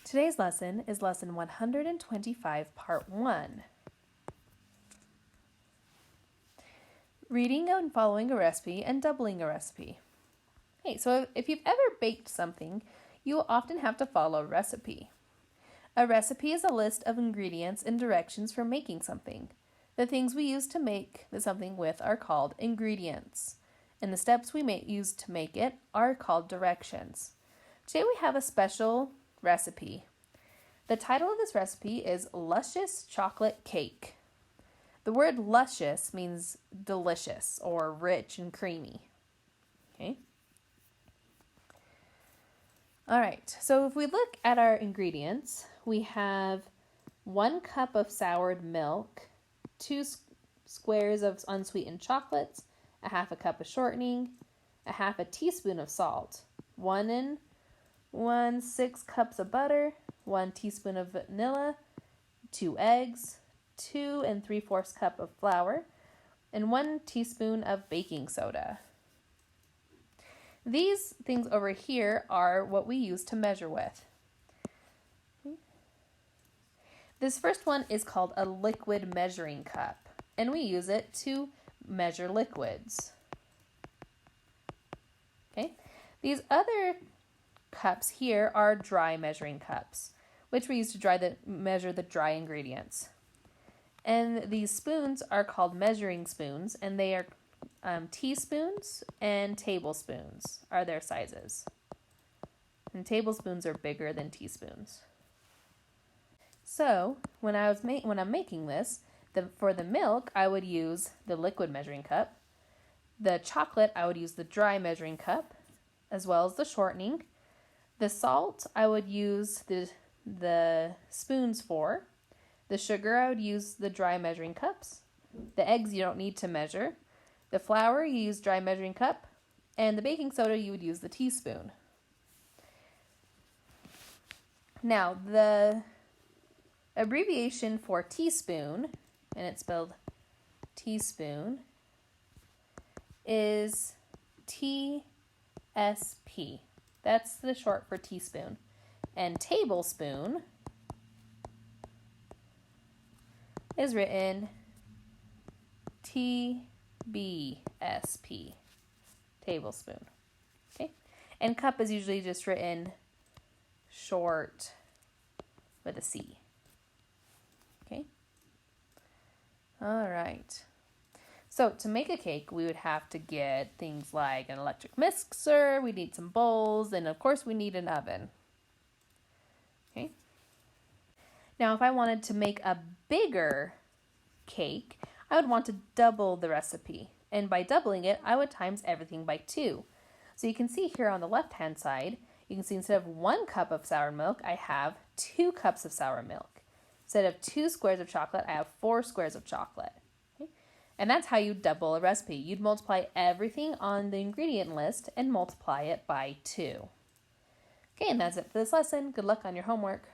Today's lesson is lesson 125, part 1. Reading and following a recipe and doubling a recipe. Hey, so if you've ever baked something, you will often have to follow a recipe. A recipe is a list of ingredients and directions for making something. The things we use to make something with are called ingredients, and the steps we use to make it are called directions. Today we have a special recipe. The title of this recipe is Luscious Chocolate Cake. The word luscious means delicious or rich and creamy. Okay. All right, so if we look at our ingredients, we have 1 cup of soured milk, 2 squares of unsweetened chocolates, a half a cup of shortening, a half a teaspoon of salt, 1 6 cups of butter, 1 teaspoon of vanilla, 2 eggs, 2 3/4 cup of flour, and 1 teaspoon of baking soda. These things over here are what we use to measure with. This first one is called a liquid measuring cup, and we use it to measure liquids. Okay, these other cups here are dry measuring cups, which we use to measure the dry ingredients. And these spoons are called measuring spoons, and they are teaspoons and tablespoons are their sizes. And tablespoons are bigger than teaspoons. So when I'm making this, for the milk, I would use the liquid measuring cup. The chocolate, I would use the dry measuring cup, as well as the shortening. The salt, I would use the spoons for. The sugar, I would use the dry measuring cups. The eggs, you don't need to measure. The flour, you use dry measuring cup. And the baking soda, you would use the teaspoon. Now, the abbreviation for teaspoon, and it's spelled teaspoon, is TSP. That's the short for teaspoon. And tablespoon is written TBSP, tablespoon. Okay, and cup is usually just written short with a C. Okay, all right. So to make a cake, we would have to get things like an electric mixer, we need some bowls, and of course we need an oven. Okay. Now, if I wanted to make a bigger cake, I would want to double the recipe. And by doubling it, I would times everything by 2. So you can see here on the left-hand side, you can see instead of 1 cup of sour milk, I have 2 cups of sour milk. Instead of 2 squares of chocolate, I have 4 squares of chocolate. Okay? And that's how you double a recipe. You'd multiply everything on the ingredient list and multiply it by 2. Okay, and that's it for this lesson. Good luck on your homework.